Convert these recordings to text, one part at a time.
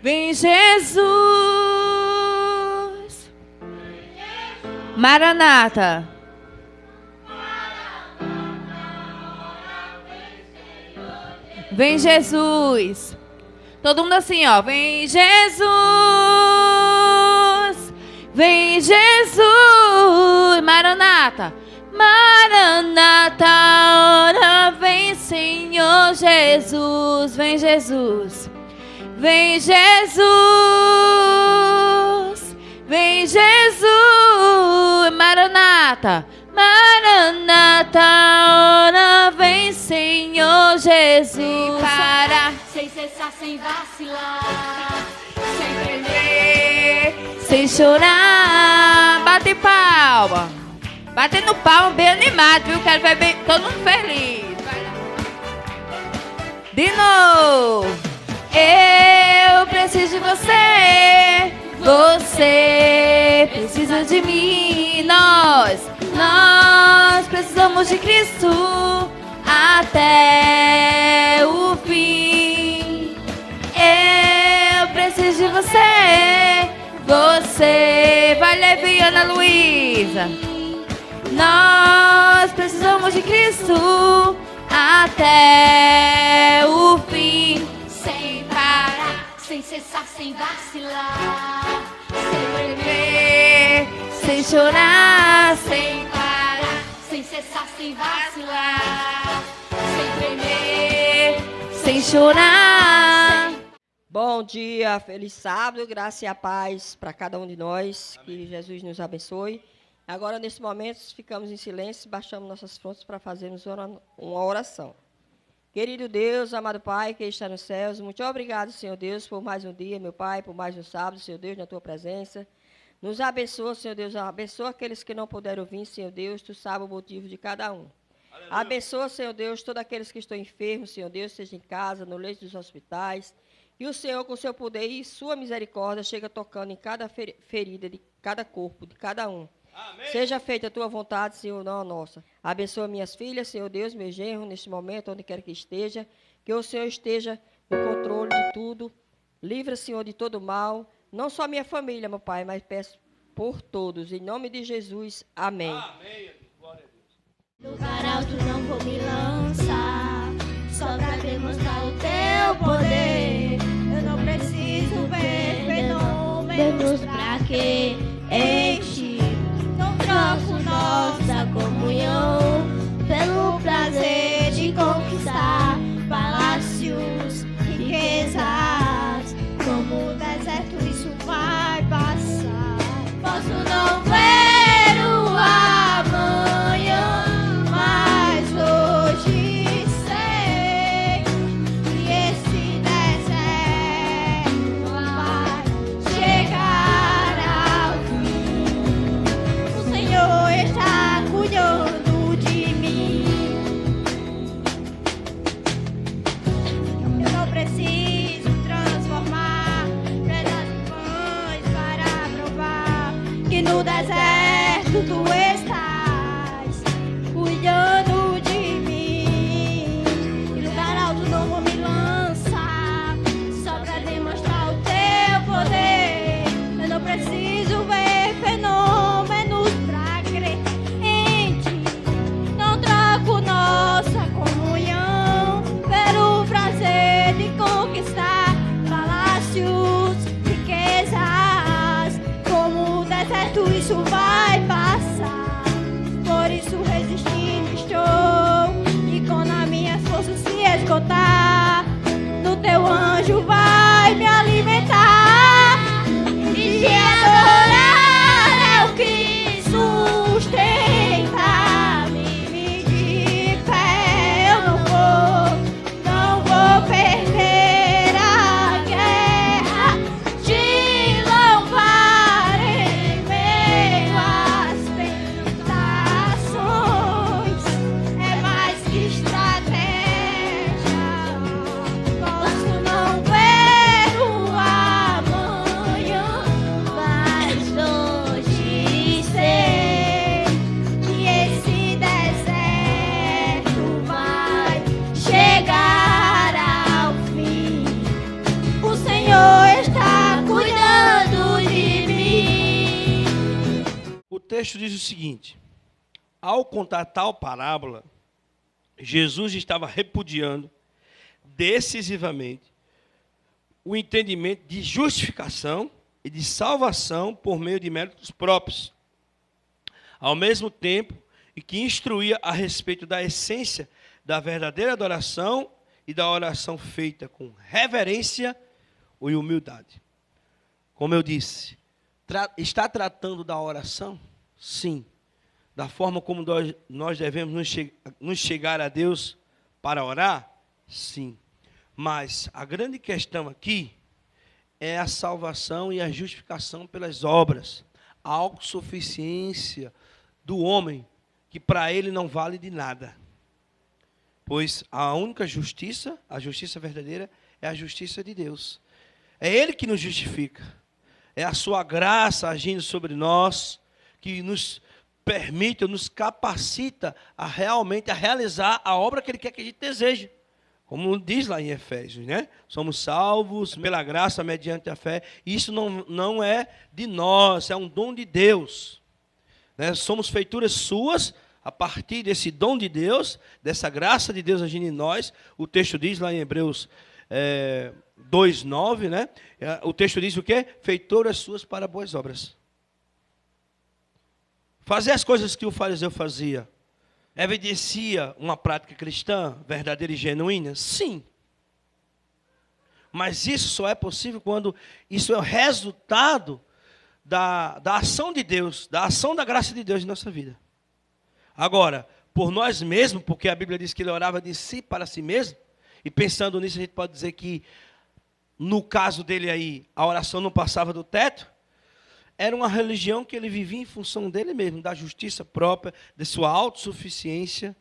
Vem Jesus. Maranata. Vem Jesus. Todo mundo assim, ó. Vem Jesus. Vem Jesus. Maranata. Maranata, ora vem Senhor Jesus. Vem Jesus. Vem Jesus. Vem Jesus. Maranata. Maranata, ora vem Senhor Jesus. Sem parar, sem cessar, sem vacilar, sem tremer, sem chorar. Bate palma. Batendo palma bem animado, viu? Quero ver bem, todo mundo feliz. Vai lá. De novo. Eu preciso de você. Você precisa de mim. Nós precisamos de Cristo até o fim. Eu preciso de você. Você vai levar Ana Luísa. Nós precisamos de Cristo até o fim. Sem parar, sem cessar, sem vacilar, sem tremer, sem chorar, sem parar, sem cessar, sem vacilar, sem tremer, sem chorar. Bom dia, feliz sábado, graça e a paz para cada um de nós. Amém. Que Jesus nos abençoe. Agora, nesse momento, ficamos em silêncio e baixamos nossas frontes para fazermos uma oração. Querido Deus, amado Pai, que está nos céus, muito obrigado, Senhor Deus, por mais um dia, meu Pai, por mais um sábado, Senhor Deus, na Tua presença. Nos abençoa, Senhor Deus, abençoa aqueles que não puderam vir, Senhor Deus, Tu sabes o motivo de cada um. Aleluia. Abençoa, Senhor Deus, todos aqueles que estão enfermos, Senhor Deus, seja em casa, no leito dos hospitais. E o Senhor, com o seu poder e sua misericórdia, chega tocando em cada ferida de cada corpo, de cada um. Amém. Seja feita a tua vontade, Senhor, não a nossa. Abençoa minhas filhas, Senhor Deus, meu genro, neste momento, onde quer que esteja. Que o Senhor esteja no controle de tudo. Livra, Senhor, de todo mal. Não só minha família, meu Pai, mas peço por todos. Em nome de Jesus, amém. Amém. Glória a Deus. Lugar alto não vou me lançar, só pra demonstrar o teu poder. Eu não preciso ver fenômenos pra que enche. Não troco nossa comunhão pelo prazer de conquistar palácios, riquezas. Como o deserto isso vai passar. Posso não ver o amanhã, mas hoje sei que esse deserto vai chegar ao fim. O Senhor está cuidando de mim. Eu não preciso transformar pedras em pães para provar que no deserto tu estás cuidando de mim. Em lugar alto não vou me lançar, só pra demonstrar o teu poder. Eu não preciso ver fenômenos pra crer em ti. Não troco nossa comunhão pelo prazer de conquistar palácios, riquezas. Como o deserto isso vai passar. Por isso resistindo estou. E quando as minhas forças se esgotar, no teu anjo vai me alimentar. E te adorar é o que sustenta-me de fé. Eu não vou perder a guerra. Te louvar em meio às tentações. É mais que estratégia. Posso não ver texto diz o seguinte: ao contar tal parábola, Jesus estava repudiando decisivamente o entendimento de justificação e de salvação por meio de méritos próprios, ao mesmo tempo em que instruía a respeito da essência da verdadeira adoração e da oração feita com reverência e humildade. Como eu disse, está tratando da oração? Sim. Da forma como nós devemos nos chegar a Deus para orar? Sim. Mas a grande questão aqui é a salvação e a justificação pelas obras. A autossuficiência do homem, que para ele não vale de nada. Pois a única justiça, a justiça verdadeira, é a justiça de Deus. É Ele que nos justifica. É a sua graça agindo sobre nós, que nos permite, nos capacita a realmente realizar a obra que Ele quer que a gente deseje. Como diz lá em Efésios, né? Somos salvos pela graça mediante a fé. Isso não é de nós, é um dom de Deus. Né? Somos feituras suas, a partir desse dom de Deus, dessa graça de Deus agindo em nós. O texto diz lá em Hebreus 2:9, né? O texto diz o quê? Feituras suas para boas obras. Fazer as coisas que o fariseu fazia evidencia uma prática cristã verdadeira e genuína? Sim. Mas isso só é possível quando isso é o resultado da ação de Deus, da ação da graça de Deus em nossa vida. Agora, por nós mesmos, porque a Bíblia diz que ele orava de si para si mesmo, e pensando nisso a gente pode dizer que, no caso dele aí, a oração não passava do teto. Era uma religião que ele vivia em função dele mesmo, da justiça própria, de sua autossuficiência,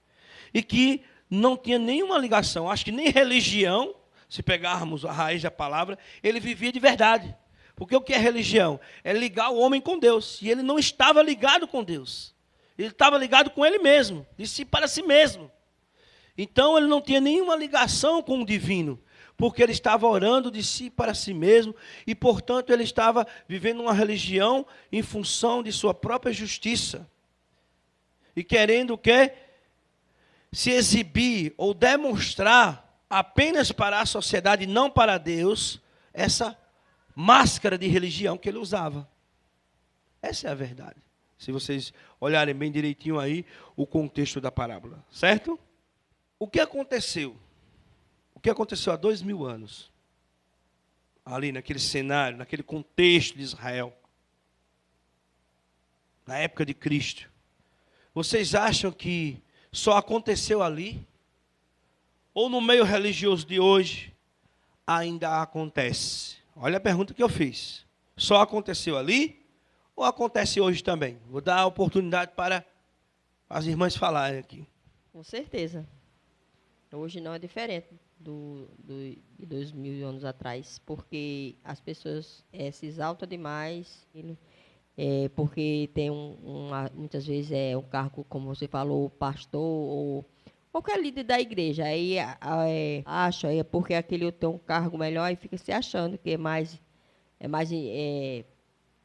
e que não tinha nenhuma ligação. Acho que nem religião, se pegarmos a raiz da palavra, ele vivia de verdade. Porque o que é religião? É ligar o homem com Deus. E ele não estava ligado com Deus. Ele estava ligado com ele mesmo, de si para si mesmo. Então ele não tinha nenhuma ligação com o divino, porque ele estava orando de si para si mesmo, e portanto ele estava vivendo uma religião em função de sua própria justiça. E querendo o quê? Se exibir ou demonstrar apenas para a sociedade, não para Deus, essa máscara de religião que ele usava. Essa é a verdade. Se vocês olharem bem direitinho aí o contexto da parábola, certo? O que aconteceu? O que aconteceu há 2000 anos? Ali naquele cenário, naquele contexto de Israel. Na época de Cristo. Vocês acham que só aconteceu ali? Ou no meio religioso de hoje ainda acontece? Olha a pergunta que eu fiz. Só aconteceu ali ou acontece hoje também? Vou dar a oportunidade para as irmãs falarem aqui. Com certeza. Hoje não é diferente de 2000 anos atrás, porque as pessoas se exaltam demais, porque tem muitas vezes um cargo, como você falou, pastor ou qualquer líder da igreja. Aí acha, porque aquele tem um cargo melhor e fica se achando que é mais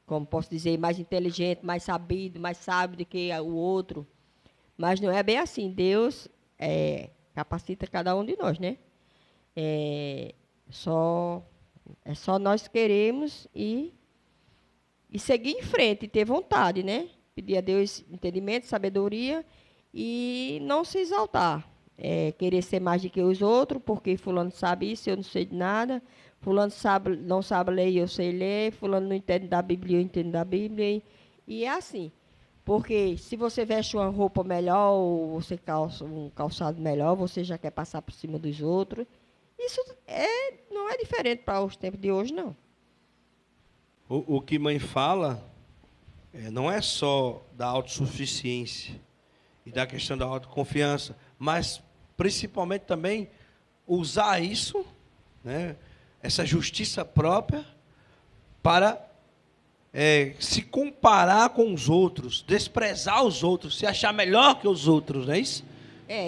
como posso dizer, mais inteligente, mais sabido, mais sábio do que o outro. Mas não é bem assim. Deus capacita cada um de nós, né? Só nós queremos e seguir em frente, e ter vontade, né? Pedir a Deus entendimento, sabedoria e não se exaltar. Querer ser mais do que os outros, porque fulano sabe isso, eu não sei de nada. Fulano não sabe ler, eu sei ler. Fulano não entende da Bíblia, eu entendo da Bíblia. E é assim. Porque se você veste uma roupa melhor, ou você calça um calçado melhor, você já quer passar por cima dos outros. Isso não é diferente para os tempos de hoje, não. O que mãe fala não é só da autossuficiência e da questão da autoconfiança, mas principalmente também usar isso, né, essa justiça própria, para se comparar com os outros, desprezar os outros, se achar melhor que os outros, não é isso?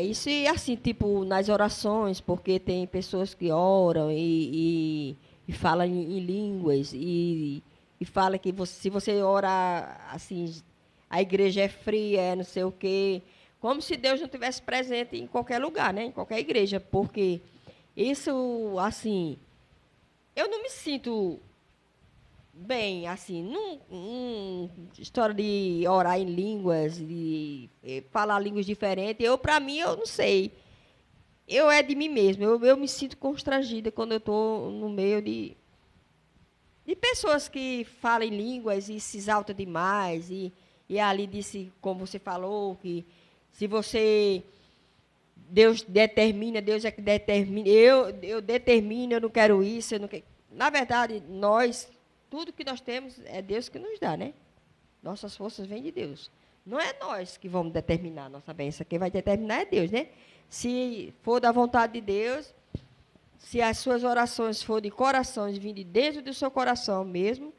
Isso e assim, tipo, nas orações, porque tem pessoas que oram e falam em línguas, e fala que se você ora assim, a igreja é fria, é não sei o quê. Como se Deus não tivesse presente em qualquer lugar, né? Em qualquer igreja. Porque isso, assim, eu não me sinto bem, assim, história de orar em línguas, de falar línguas diferentes. Para mim, eu não sei. Eu é de mim mesmo. Eu me sinto constrangida quando eu estou no meio de pessoas que falam em línguas e se exaltam demais. E ali disse, como você falou, que se você... Deus determina, Deus é que determina. Eu determino, eu não quero isso, eu não quero... Na verdade, tudo que nós temos é Deus que nos dá, né? Nossas forças vêm de Deus. Não é nós que vamos determinar a nossa bênção. Quem vai determinar é Deus, né? Se for da vontade de Deus, se as suas orações forem de corações, vindo de dentro do seu coração mesmo,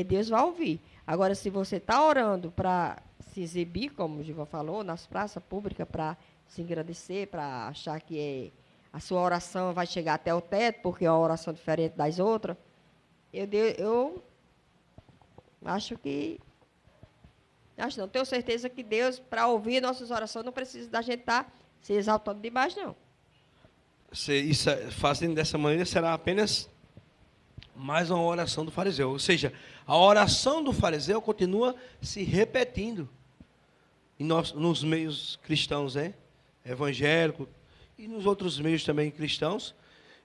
Deus vai ouvir. Agora, se você está orando para se exibir, como o Giva falou, nas praças públicas, para se engrandecer, para achar que a sua oração vai chegar até o teto, porque é uma oração diferente das outras, eu acho que... Acho não, tenho certeza que Deus, para ouvir nossas orações, não precisa da gente estar se exaltando demais, não. Fazendo dessa maneira, será apenas mais uma oração do fariseu. Ou seja, a oração do fariseu continua se repetindo nos meios cristãos, né? Evangélico e nos outros meios também cristãos,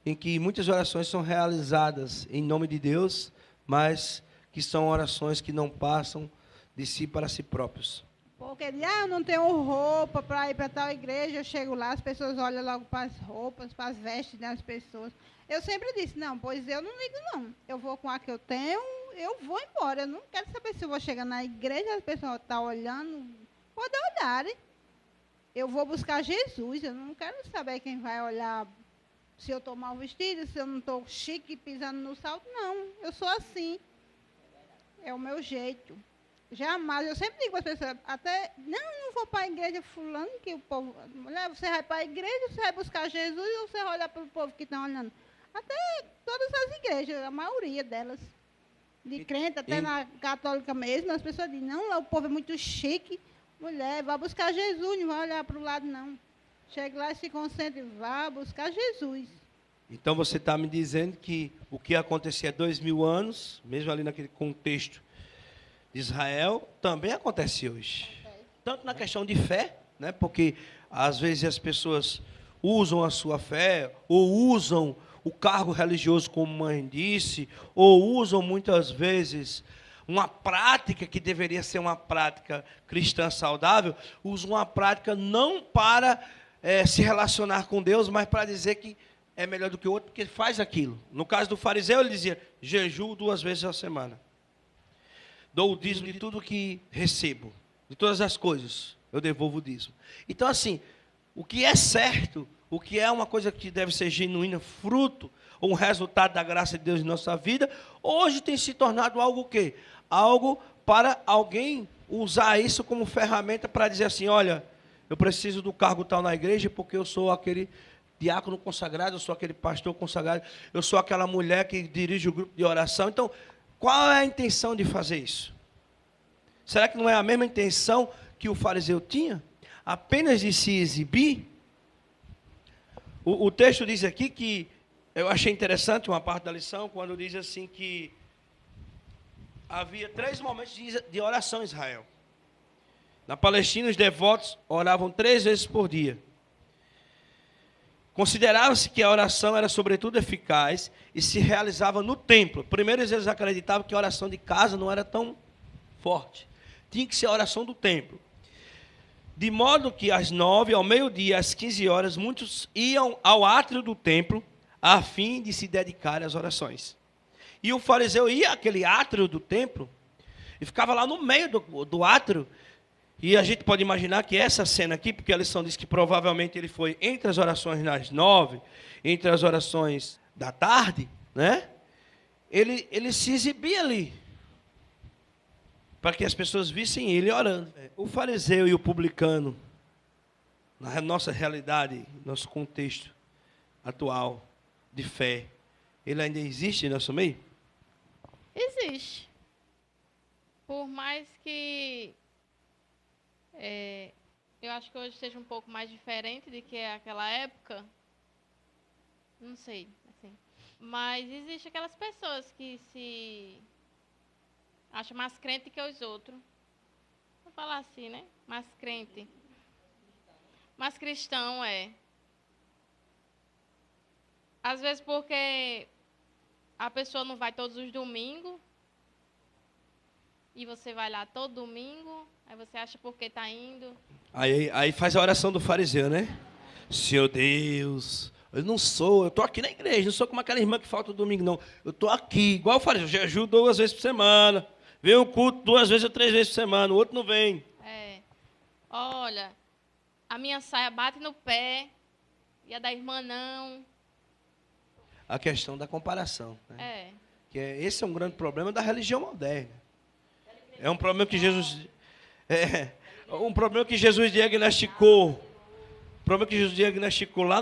em que muitas orações são realizadas em nome de Deus, mas que são orações que não passam de si para si próprios. Porque eu não tenho roupa para ir para tal igreja, eu chego lá, as pessoas olham logo para as roupas, para as vestes das pessoas. Eu sempre disse, não, pois eu não ligo não. Eu vou com a que eu tenho, eu vou embora. Eu não quero saber se eu vou chegar na igreja, as pessoas estão olhando, pode olharem. Eu vou buscar Jesus, eu não quero saber quem vai olhar se eu estou mal vestida, se eu não estou chique pisando no salto. Não, eu sou assim. É o meu jeito. Jamais, eu sempre digo para as pessoas, não vou para a igreja fulano, que o povo, mulher, você vai para a igreja, você vai buscar Jesus ou você vai olhar para o povo que está olhando? Até todas as igrejas, a maioria delas, de crente, até na católica mesmo, as pessoas dizem, não, lá o povo é muito chique, mulher, vai buscar Jesus, não vai olhar para o lado não. Chega lá e se concentre, vá buscar Jesus. Então você está me dizendo que o que acontecia há 2000 anos, mesmo ali naquele contexto de Israel, também acontece hoje. Tanto na questão de fé, né? Porque às vezes as pessoas usam a sua fé, ou usam o cargo religioso, como mãe disse, ou usam muitas vezes uma prática que deveria ser uma prática cristã saudável, usam uma prática não para se relacionar com Deus, mas para dizer que é melhor do que o outro, porque faz aquilo. No caso do fariseu, ele dizia, jejuo 2 vezes a semana. Dou o dízimo de tudo que recebo, de todas as coisas, eu devolvo o dízimo. Então, assim, o que é certo, o que é uma coisa que deve ser genuína, fruto, ou um resultado da graça de Deus em nossa vida, hoje tem se tornado algo o quê? Algo para alguém usar isso como ferramenta para dizer assim, olha, eu preciso do cargo tal na igreja porque eu sou aquele diácono consagrado, eu sou aquele pastor consagrado, eu sou aquela mulher que dirige o grupo de oração. Então, qual é a intenção de fazer isso? Será que não é a mesma intenção que o fariseu tinha? Apenas de se exibir? O texto diz aqui que, eu achei interessante uma parte da lição, quando diz assim que havia 3 momentos de oração em Israel. Na Palestina, os devotos oravam 3 vezes por dia. Considerava-se que a oração era sobretudo eficaz e se realizava no templo. Primeiro eles acreditavam que a oração de casa não era tão forte. Tinha que ser a oração do templo. De modo que às 9, ao meio-dia, às 15 horas, muitos iam ao átrio do templo a fim de se dedicar às orações. E o fariseu ia àquele átrio do templo e ficava lá no meio do átrio. E a gente pode imaginar que essa cena aqui, porque a lição diz que provavelmente ele foi entre as orações das 9, entre as orações da tarde, né? Ele se exibia ali, para que as pessoas vissem ele orando. O fariseu e o publicano, na nossa realidade, nosso contexto atual de fé, ele ainda existe em nosso meio? Existe. Por mais que Eu acho que hoje seja um pouco mais diferente do que aquela época. Não sei, assim. Mas existe aquelas pessoas que se acham mais crente que os outros. Vou falar assim, né? Mais crente. Mais cristão, Às vezes porque a pessoa não vai todos os domingos. E você vai lá todo domingo. Aí você acha porque está indo. Aí faz a oração do fariseu, né? Senhor Deus, eu estou aqui na igreja, não sou como aquela irmã que falta o domingo, não. Eu estou aqui, igual o fariseu, jejuo 2 vezes por semana. Vem um culto 2 vezes ou 3 vezes por semana, o outro não vem. Olha, a minha saia bate no pé, e a da irmã não. A questão da comparação. Né? Esse é um grande problema da religião moderna. É um problema que Jesus... um problema que Jesus diagnosticou. O problema que Jesus diagnosticou lá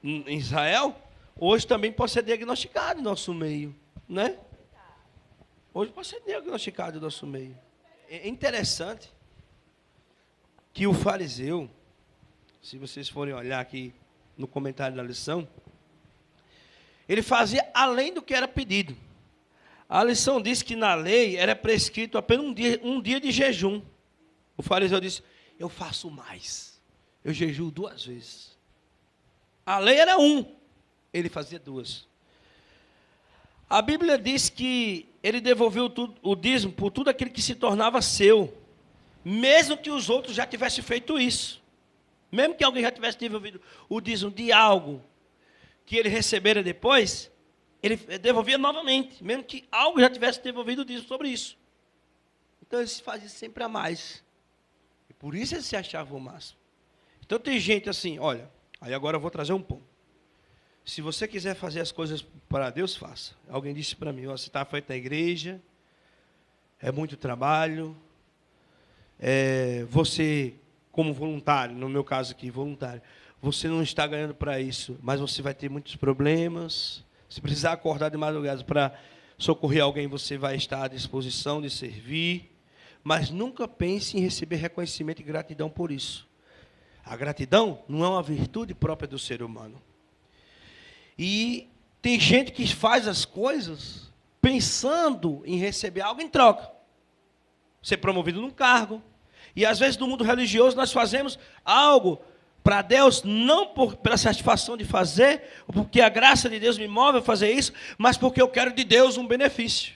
em Israel, hoje também pode ser diagnosticado no nosso meio. Né? Hoje pode ser diagnosticado no nosso meio. É interessante que o fariseu, se vocês forem olhar aqui no comentário da lição, ele fazia além do que era pedido. A lição diz que na lei era prescrito apenas um dia de jejum. O fariseu disse, eu faço mais. Eu jejuo 2 vezes. A lei era 1, ele fazia 2. A Bíblia diz que ele devolveu o dízimo por tudo aquilo que se tornava seu, mesmo que os outros já tivessem feito isso. Mesmo que alguém já tivesse devolvido o dízimo de algo que ele recebera depois, ele devolvia novamente, mesmo que algo já tivesse devolvido o dízimo sobre isso. Então ele se fazia sempre a mais. E por isso ele se achava o máximo. Então tem gente assim, olha, aí agora eu vou trazer um ponto. Se você quiser fazer as coisas para Deus, faça. Alguém disse para mim, você está feito na igreja, é muito trabalho, você, como voluntário, no meu caso aqui, voluntário, você não está ganhando para isso, mas você vai ter muitos problemas. Se precisar acordar de madrugada para socorrer alguém, você vai estar à disposição de servir, mas nunca pense em receber reconhecimento e gratidão por isso. A gratidão não é uma virtude própria do ser humano. E tem gente que faz as coisas pensando em receber algo em troca. Ser promovido num cargo. E às vezes no mundo religioso nós fazemos algo para Deus, não pela satisfação de fazer, porque a graça de Deus me move a fazer isso, mas porque eu quero de Deus um benefício.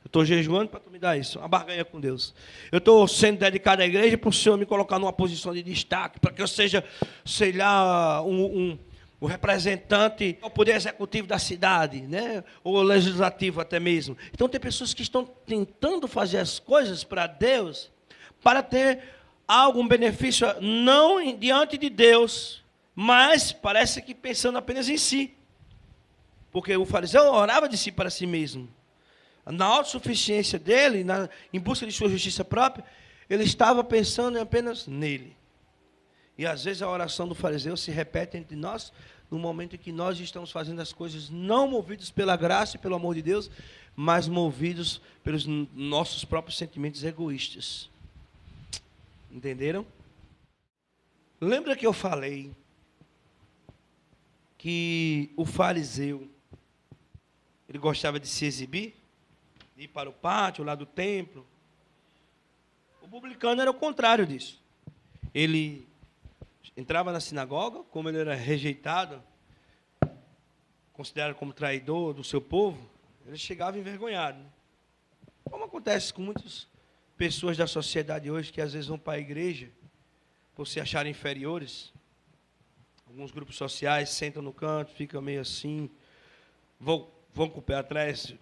Eu estou jejuando para tu me dar isso, uma barganha com Deus. Eu estou sendo dedicado à igreja para o Senhor me colocar numa posição de destaque, para que eu seja, sei lá, o representante, o poder executivo da cidade, né? Ou legislativo até mesmo. Então tem pessoas que estão tentando fazer as coisas para Deus, para ter algum benefício, não diante de Deus, mas parece que pensando apenas em si. Porque o fariseu orava de si para si mesmo. Na autossuficiência dele, em busca de sua justiça própria, ele estava pensando apenas nele. E às vezes a oração do fariseu se repete entre nós, no momento em que nós estamos fazendo as coisas não movidos pela graça e pelo amor de Deus, mas movidos pelos nossos próprios sentimentos egoístas. Entenderam? Lembra que eu falei que o fariseu, ele gostava de se exibir, de ir para o pátio, lá do templo? O publicano era o contrário disso. Ele entrava na sinagoga, como ele era rejeitado, considerado como traidor do seu povo, ele chegava envergonhado. Como acontece com muitas pessoas da sociedade hoje, que às vezes vão para a igreja por se acharem inferiores. Alguns grupos sociais sentam no canto, ficam meio assim, vão com o pé atrás,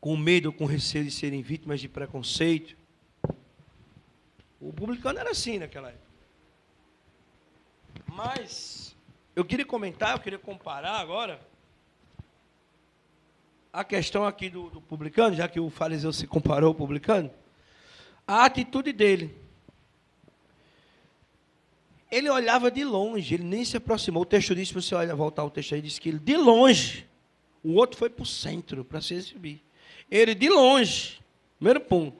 com medo, com receio de serem vítimas de preconceito. O publicano era assim naquela época. Mas eu queria comparar agora a questão aqui do publicano, já que o fariseu se comparou ao publicano, a atitude dele. Ele olhava de longe, ele nem se aproximou. O texto diz, se você olha, voltar ao texto aí, diz que ele de longe, o outro foi para o centro, para se exibir. Ele de longe, primeiro ponto.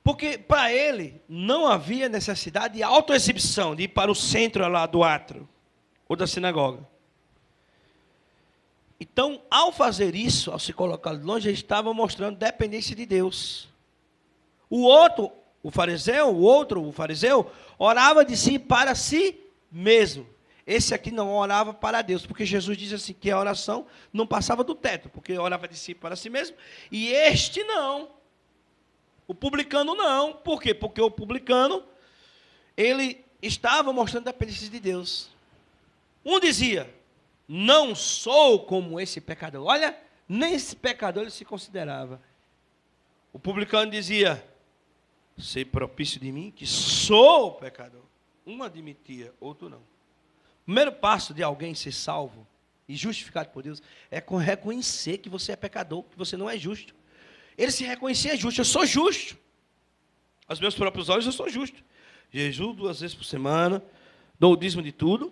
Porque para ele não havia necessidade de autoexibição, de ir para o centro lá do átrio ou da sinagoga. Então, ao fazer isso, ao se colocar longe, ele estava mostrando dependência de Deus. O fariseu, orava de si para si mesmo. Esse aqui não orava para Deus, porque Jesus diz assim, que a oração não passava do teto, porque orava de si para si mesmo, e este não. O publicano não. Por quê? Porque o publicano, ele estava mostrando dependência de Deus. Um dizia, não sou como esse pecador. Olha, nem esse pecador ele se considerava. O publicano dizia, sei propício de mim, que sou pecador. Um admitia, outro não. O primeiro passo de alguém ser salvo e justificado por Deus é reconhecer que você é pecador, que você não é justo. Ele se reconhecia justo, eu sou justo. Aos meus próprios olhos eu sou justo. Jejuo 2 vezes por semana, dou o dízimo de tudo.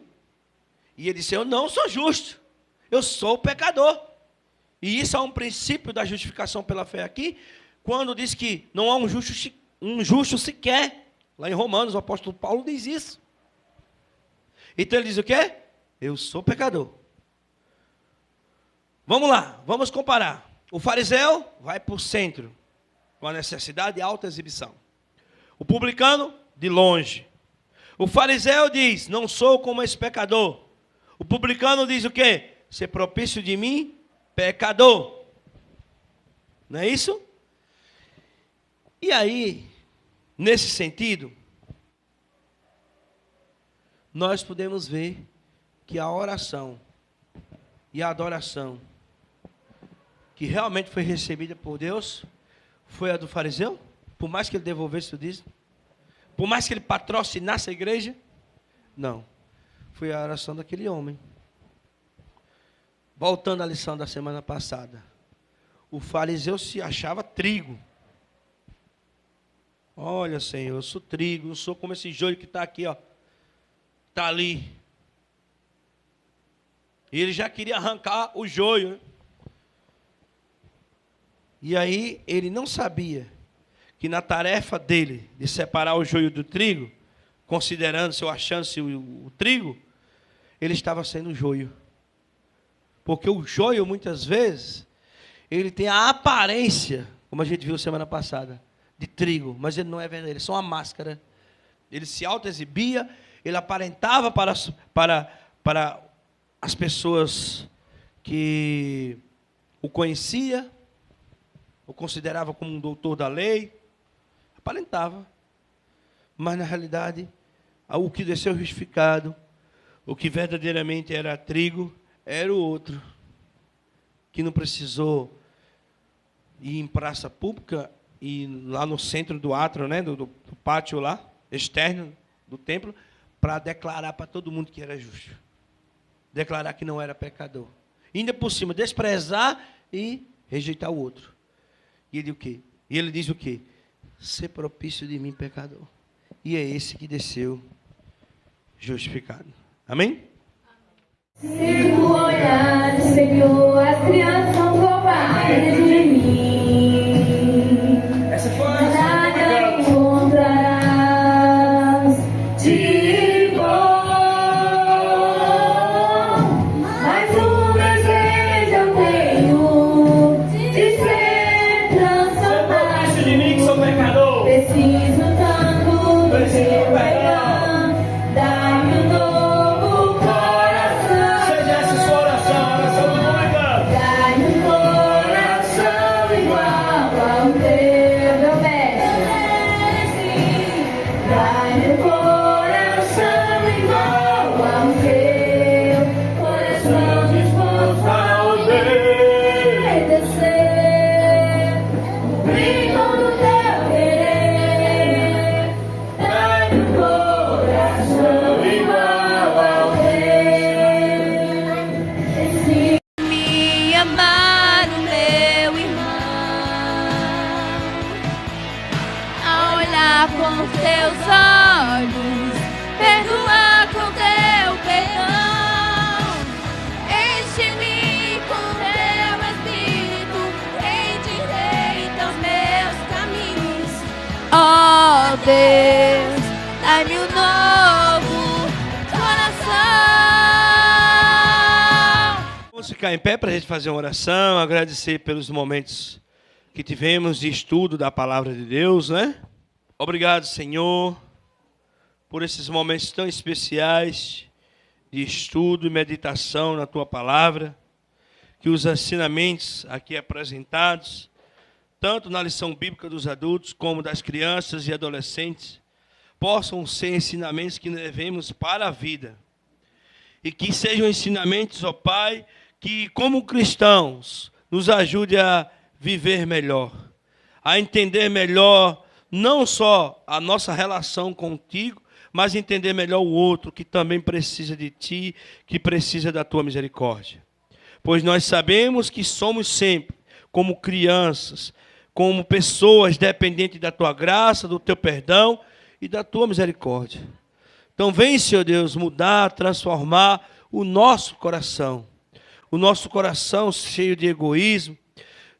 E ele disse, eu não sou justo, eu sou pecador. E isso é um princípio da justificação pela fé aqui, quando diz que não há um justo sequer. Lá em Romanos, o apóstolo Paulo diz isso. Então ele diz o quê? Eu sou pecador. Vamos lá, vamos comparar. O fariseu vai para o centro, com a necessidade de alta exibição. O publicano, de longe. O fariseu diz, não sou como esse pecador. O publicano diz o quê? Ser propício de mim, pecador. Não é isso? E aí, nesse sentido, nós podemos ver que a oração e a adoração que realmente foi recebida por Deus foi a do fariseu, por mais que ele devolvesse o dízimo, por mais que ele patrocinasse a igreja, não, foi a oração daquele homem. Voltando à lição da semana passada, o fariseu se achava trigo. Olha, Senhor, eu sou trigo, não sou como esse joio que está aqui, ó. Está ali. E ele já queria arrancar o joio. Né? E aí ele não sabia que na tarefa dele de separar o joio do trigo, considerando-se ou achando-se o trigo, ele estava sendo o joio. Porque o joio, muitas vezes, ele tem a aparência, como a gente viu semana passada, de trigo, mas ele não é verdadeiro, ele é só uma máscara. Ele se auto-exibia, ele aparentava para as pessoas que o conhecia, o considerava como um doutor da lei, aparentava. Mas, na realidade, o que desceu justificado, o que verdadeiramente era trigo, era o outro, que não precisou ir em praça pública, e lá no centro do átrio, né, do pátio lá, externo do templo, para declarar para todo mundo que era justo. Declarar que não era pecador. E ainda por cima, desprezar e rejeitar o outro. E ele o quê? E ele diz o quê? Ser propício de mim, pecador. E é esse que desceu justificado. Amém? Se tu olhar, Senhor, as crianças são covardes de mim. Essa foi Nada encontrarás de bom. Mas um desejo eu tenho de ser transformado. de mim que sou pecador. Preciso tanto do teu perdão. Dá-me um novo coração. Seja essa sua oração, a oração do publicano. Dá-me um coração igual ao teu, meu mestre. Dá-me um coração igual ao teu, coração disposto a obedecer. Brilho do teu querer. Dá-me um coração igual ao teu. Me amar o meu irmão, a olhar com os teus olhos, perdoar com teu perdão, enche-me com teu espírito, endireita os meus caminhos. Ó Deus, dai-me um novo coração. Vamos ficar em pé para a gente fazer uma oração, agradecer pelos momentos que tivemos de estudo da palavra de Deus, né? Obrigado, Senhor, por esses momentos tão especiais de estudo e meditação na Tua palavra, que os ensinamentos aqui apresentados, tanto na lição bíblica dos adultos, como das crianças e adolescentes, possam ser ensinamentos que levemos para a vida. E que sejam ensinamentos, ó Pai, que como cristãos nos ajude a viver melhor, a entender melhor não só a nossa relação contigo, mas entender melhor o outro que também precisa de Ti, que precisa da Tua misericórdia. Pois nós sabemos que somos sempre, como crianças, como pessoas dependentes da Tua graça, do Teu perdão e da Tua misericórdia. Então vem, Senhor Deus, mudar, transformar o nosso coração cheio de egoísmo,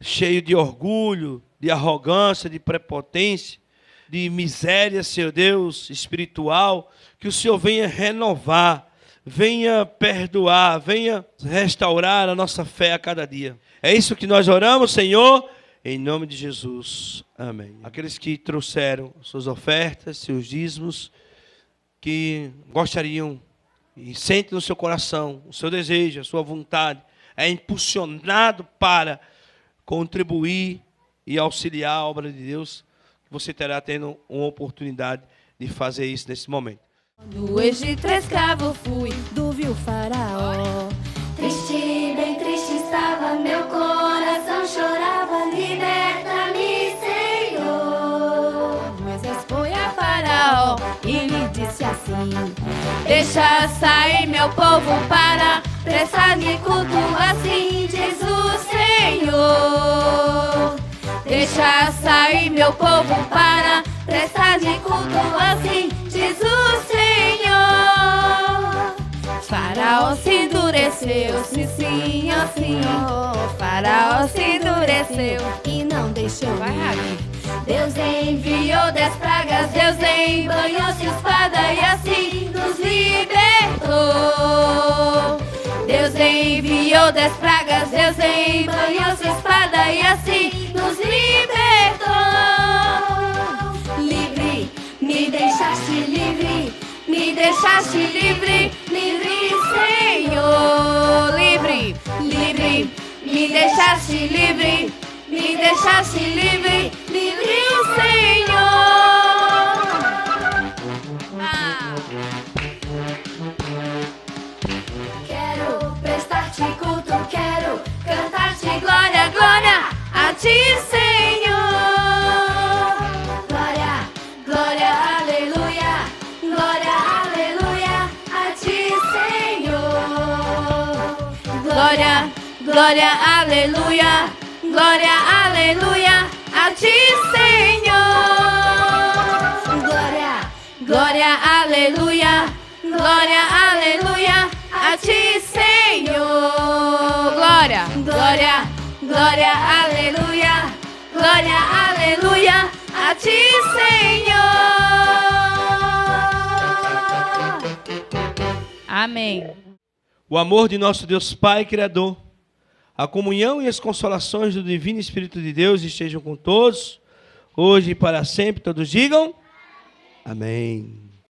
cheio de orgulho, de arrogância, de prepotência, de miséria, Senhor Deus, espiritual, que o Senhor venha renovar, venha perdoar, venha restaurar a nossa fé a cada dia. É isso que nós oramos, Senhor, em nome de Jesus. Amém. Aqueles que trouxeram suas ofertas, seus dízimos, que gostariam e sentem no seu coração o seu desejo, a sua vontade, é impulsionado para contribuir e auxiliar a obra de Deus, você terá tendo uma oportunidade de fazer isso nesse momento. Do Egito escravo fui, do vil faraó. Triste, bem triste estava meu coração, chorava, liberta-me, Senhor. Moisés foi a Faraó e lhe disse assim: deixa sair meu povo para prestar-lhe culto, assim diz o Senhor. Deixa sair meu povo para prestar-lhe culto, assim diz o Senhor. Faraó se endureceu, sim, sim, ó Senhor. Faraó se endureceu e não deixou ir. Deus enviou 10 pragas, Deus embanhou-se espada e assim nos libertou. Deus enviou 10 pragas, Deus embanhou-se espada e assim nos libertou. Livre, me deixaste livre, me deixaste livre, livre, Senhor. Livre, livre, me deixaste livre, me deixaste livre, livre, Senhor. Quero prestar-te culto, quero cantar-te glória, glória a ti, Senhor. Glória, glória, aleluia, glória, aleluia a ti, Senhor. Glória, glória, aleluia, glória, aleluia a ti, Senhor. Glória, glória, aleluia, glória, aleluia a ti, Senhor. Glória, glória, glória, aleluia, glória, aleluia a ti, Senhor. Amém. O amor de nosso Deus Pai Criador, a comunhão e as consolações do Divino Espírito de Deus estejam com todos, hoje e para sempre. Todos digam amém.